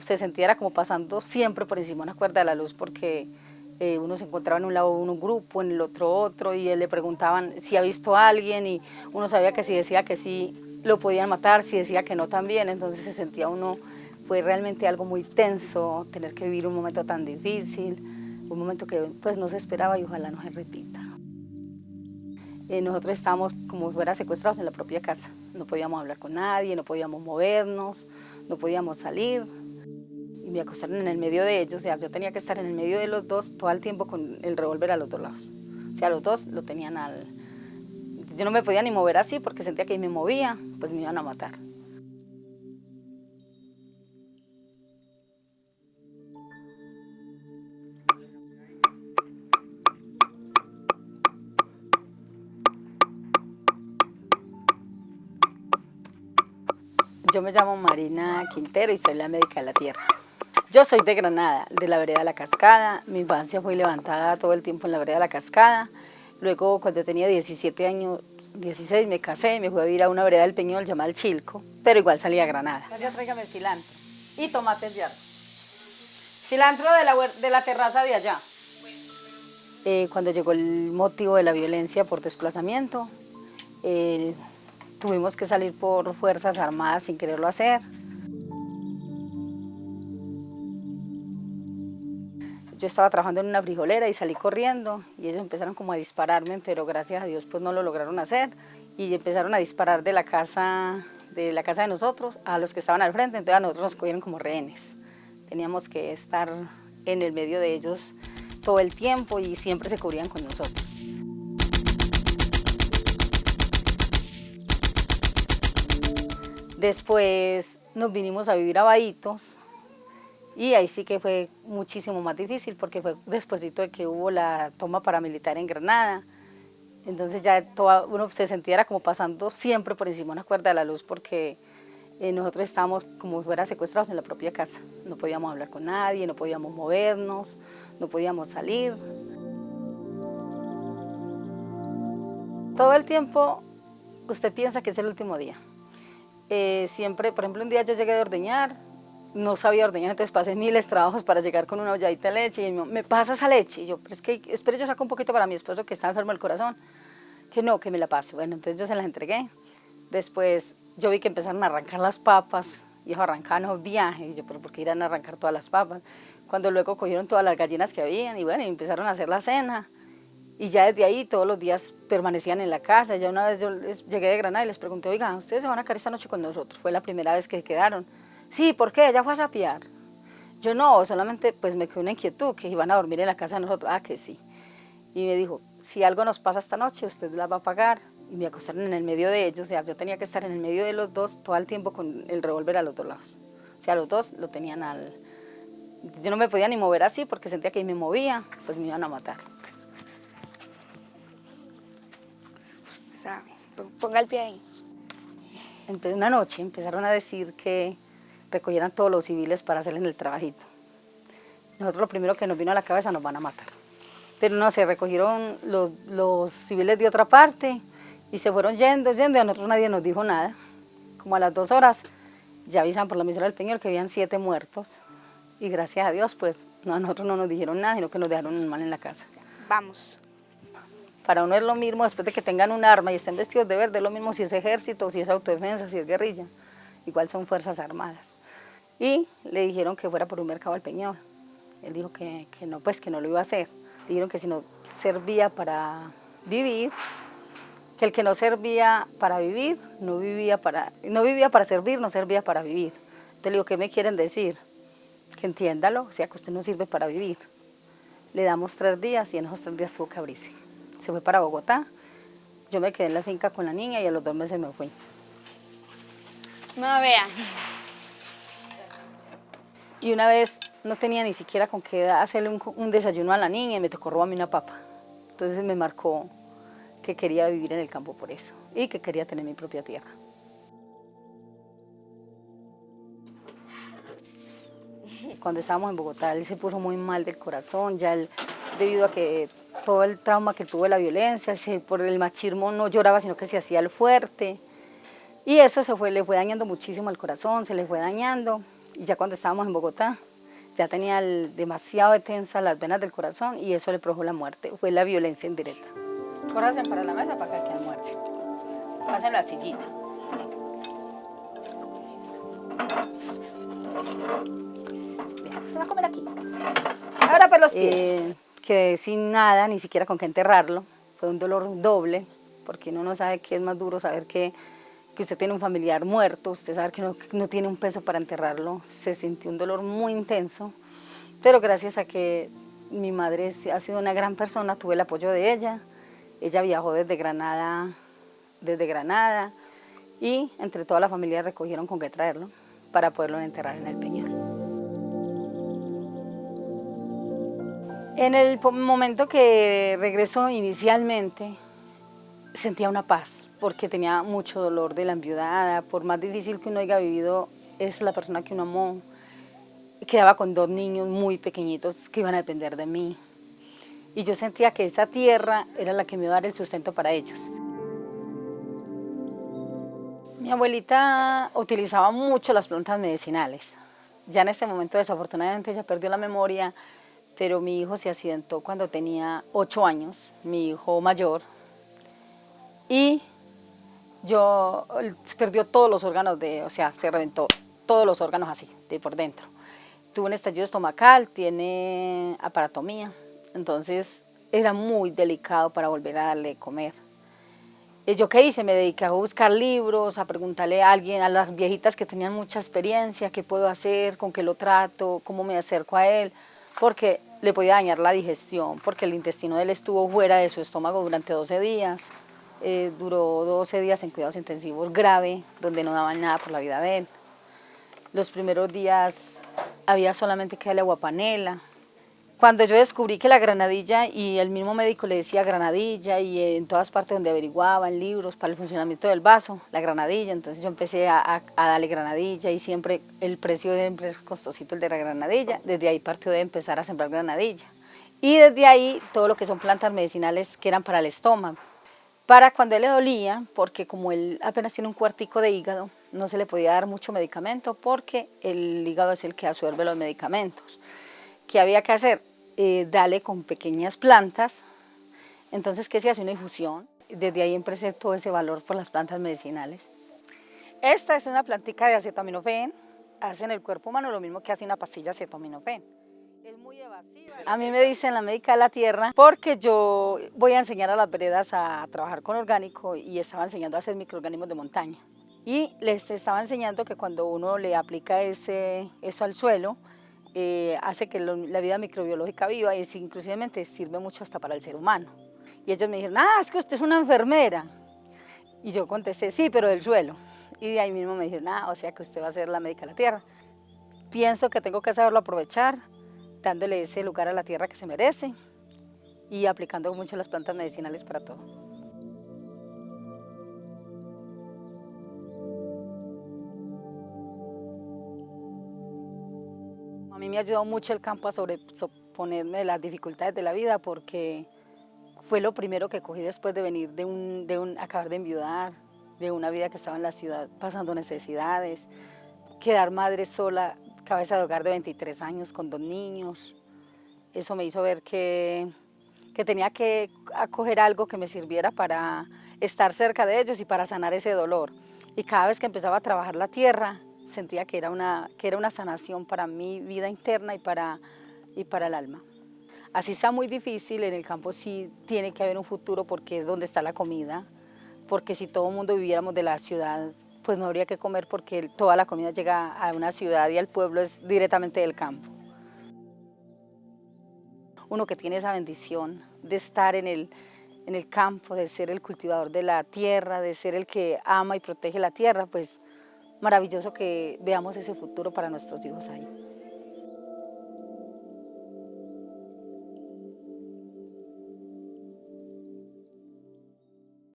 Se sentía era como pasando siempre por encima de una cuerda de la luz porque uno se encontraba en un lado un grupo, en el otro, y le preguntaban si ha visto a alguien y uno sabía que si decía que sí lo podían matar, si decía que no también, entonces se sentía uno, fue realmente algo muy tenso tener que vivir un momento tan difícil, un momento que pues no se esperaba y ojalá no se repita. Nosotros estábamos como si fuera secuestrados en la propia casa, no podíamos hablar con nadie, no podíamos movernos, no podíamos salir. Y me acostaron en el medio de ellos, o sea, yo tenía que estar en el medio de los dos todo el tiempo con el revólver a los dos lados. O sea, los dos lo tenían al... Yo no me podía ni mover así porque sentía que si me movía, pues me iban a matar. Yo me llamo Marina Quintero y soy la médica de la tierra. Yo soy de Granada, de la vereda de la Cascada. Mi infancia fue levantada todo el tiempo en la vereda de la Cascada. Luego, cuando tenía 17 años, 16, me casé y me fui a vivir a una vereda del Peñol llamada El Chilco, pero igual salí a Granada. Ya tráigame cilantro y tomates de árbol. Cilantro de la terraza de allá. Cuando llegó el motivo de la violencia por desplazamiento, tuvimos que salir por fuerzas armadas sin quererlo hacer. Yo estaba trabajando en una frijolera y salí corriendo y ellos empezaron como a dispararme, pero gracias a Dios pues no lo lograron hacer y empezaron a disparar de la casa de nosotros a los que estaban al frente, entonces a nosotros nos cogieron como rehenes. Teníamos que estar en el medio de ellos todo el tiempo y siempre se cubrían con nosotros. Después nos vinimos a vivir a Bahitos y ahí sí que fue muchísimo más difícil porque fue despuesito de que hubo la toma paramilitar en Granada. Entonces ya uno se sentía era como pasando siempre por encima de una cuerda de la luz porque nosotros estábamos como si fuera secuestrados en la propia casa. No podíamos hablar con nadie, no podíamos movernos, no podíamos salir. Todo el tiempo usted piensa que es el último día. Siempre, por ejemplo, un día yo llegué a ordeñar, no sabía ordeñar, entonces pasé miles de trabajos para llegar con una olladita de leche y me pasa esa leche. Y yo, pero es que, espere, yo saco un poquito para mi esposo que está enfermo del corazón. Que no, que me la pase. Bueno, entonces yo se las entregué. Después yo vi que empezaron a arrancar las papas y ellos arrancaban los viajes. Y yo, pero ¿por qué irán a arrancar todas las papas? Cuando luego cogieron todas las gallinas que habían y bueno, y empezaron a hacer la cena. Y ya desde ahí todos los días permanecían en la casa. Ya una vez yo llegué de Granada y les pregunté, oiga, ¿ustedes se van a quedar esta noche con nosotros? Fue la primera vez que quedaron. Sí, ¿por qué? ¿Ella fue a sapear? Yo no, solamente pues me quedó una inquietud, que iban a dormir en la casa de nosotros. Ah, que sí. Y me dijo, si algo nos pasa esta noche, usted la va a pagar. Y me acostaron en el medio de ellos, o sea, yo tenía que estar en el medio de los dos todo el tiempo con el revólver a los dos lados. O sea, los dos lo tenían al... Yo no me podía ni mover así porque sentía que si me movía, pues me iban a matar. Usted sabe, ponga el pie ahí. Una noche empezaron a decir que recogieran todos los civiles para hacerles el trabajito. Nosotros lo primero que nos vino a la cabeza, nos van a matar. Pero no, se recogieron los civiles de otra parte y se fueron yendo, y a nosotros nadie nos dijo nada. Como a las 2 horas ya avisan por la emisora del Peñol que habían 7 muertos y gracias a Dios pues no, a nosotros no nos dijeron nada, sino que nos dejaron mal en la casa. Vamos. Para uno es lo mismo después de que tengan un arma y estén vestidos de verde, es lo mismo si es ejército, si es autodefensa, si es guerrilla, igual son fuerzas armadas. Y le dijeron que fuera por un mercado al Peñol. Él dijo que no, pues que no lo iba a hacer. Dijeron que si no servía para vivir, que el que no servía para vivir, no vivía para servir, no servía para vivir. Entonces le digo, ¿qué me quieren decir? Que entiéndalo, o sea, que usted no sirve para vivir. Le damos 3 días y en esos 3 días tuvo que abrirse. Se fue para Bogotá, yo me quedé en la finca con la niña y a los 2 meses me fui. No vean. Y una vez no tenía ni siquiera con qué hacerle un desayuno a la niña y me tocó robarme una papa. Entonces me marcó que quería vivir en el campo por eso y que quería tener mi propia tierra. Cuando estábamos en Bogotá, él se puso muy mal del corazón, ya él, debido a que todo el trauma que tuvo de la violencia, por el machismo no lloraba, sino que se hacía el fuerte. Y eso le fue dañando muchísimo el corazón, se le fue dañando. y ya cuando estábamos en Bogotá, ya tenía demasiado tensas las venas del corazón y eso le produjo la muerte, fue la violencia indirecta. Córranse para la mesa para que almuercen. Pasen la sillita. Bien, se va a comer aquí. Ahora pues los pies. Quedé sin nada, ni siquiera con qué enterrarlo. Fue un dolor doble, porque uno no sabe qué es más duro, saber que usted tiene un familiar muerto, usted sabe que no tiene un peso para enterrarlo. Se sintió un dolor muy intenso, pero gracias a que mi madre ha sido una gran persona, tuve el apoyo de ella. Ella viajó desde Granada, y entre toda la familia recogieron con qué traerlo para poderlo enterrar en el Peñol. En el momento que regresó inicialmente, sentía una paz, porque tenía mucho dolor de la enviudada, por más difícil que uno haya vivido, es la persona que uno amó. Quedaba con 2 niños muy pequeñitos que iban a depender de mí. Y yo sentía que esa tierra era la que me iba a dar el sustento para ellos. Mi abuelita utilizaba mucho las plantas medicinales. Ya en ese momento, desafortunadamente, ella perdió la memoria, pero mi hijo se accidentó cuando tenía 8 años, mi hijo mayor, y perdió todos los órganos, o sea, se reventó todos los órganos así, de por dentro. Tuvo un estallido estomacal, tiene aparatomía, entonces era muy delicado para volver a darle de comer. ¿Yo qué hice? Me dediqué a buscar libros, a preguntarle a alguien, a las viejitas que tenían mucha experiencia, qué puedo hacer, con qué lo trato, cómo me acerco a él, porque le podía dañar la digestión, porque el intestino de él estuvo fuera de su estómago durante 12 días, duró 12 días en cuidados intensivos grave, donde no daban nada por la vida de él. Los primeros días había solamente que darle aguapanela. Cuando yo descubrí que la granadilla, y el mismo médico le decía granadilla, y en todas partes donde averiguaba, en libros para el funcionamiento del vaso, la granadilla, entonces yo empecé a darle granadilla, y siempre el precio siempre es costosito el de la granadilla. Desde ahí partió de empezar a sembrar granadilla. Y desde ahí todo lo que son plantas medicinales que eran para el estómago. Para cuando él le dolía, porque como él apenas tiene un cuartico de hígado, no se le podía dar mucho medicamento porque el hígado es el que absorbe los medicamentos. ¿Qué había que hacer? Darle con pequeñas plantas. Entonces, ¿qué se hace? Una infusión. Desde ahí empecé todo ese valor por las plantas medicinales. Esta es una plantica de acetaminofén. Hace en el cuerpo humano lo mismo que hace una pastilla de acetaminofén. Es muy evasiva. A mí me dicen la médica de la tierra porque yo voy a enseñar a las veredas a trabajar con orgánico y estaba enseñando a hacer microorganismos de montaña. Y les estaba enseñando que cuando uno le aplica eso al suelo, hace que la vida microbiológica viva y inclusive sirve mucho hasta para el ser humano. Y ellos me dijeron, es que usted es una enfermera. Y yo contesté, sí, pero del suelo. Y de ahí mismo me dijeron, o sea que usted va a ser la médica de la tierra. Pienso que tengo que saberlo aprovechar, dándole ese lugar a la tierra que se merece y aplicando mucho las plantas medicinales para todo. A mí me ha ayudado mucho el campo a sobreponerme las dificultades de la vida porque fue lo primero que cogí después de venir acabar de enviudar, de una vida que estaba en la ciudad pasando necesidades, quedar madre sola, cabeza de hogar de 23 años con 2 niños. Eso me hizo ver que tenía que acoger algo que me sirviera para estar cerca de ellos y para sanar ese dolor. Y cada vez que empezaba a trabajar la tierra, sentía que era una sanación para mi vida interna y para el alma. Así sea muy difícil, en el campo sí tiene que haber un futuro porque es donde está la comida, porque si todo el mundo viviéramos de la ciudad, pues no habría que comer porque toda la comida llega a una ciudad y al pueblo es directamente del campo. Uno que tiene esa bendición de estar en el campo, de ser el cultivador de la tierra, de ser el que ama y protege la tierra, pues maravilloso que veamos ese futuro para nuestros hijos ahí.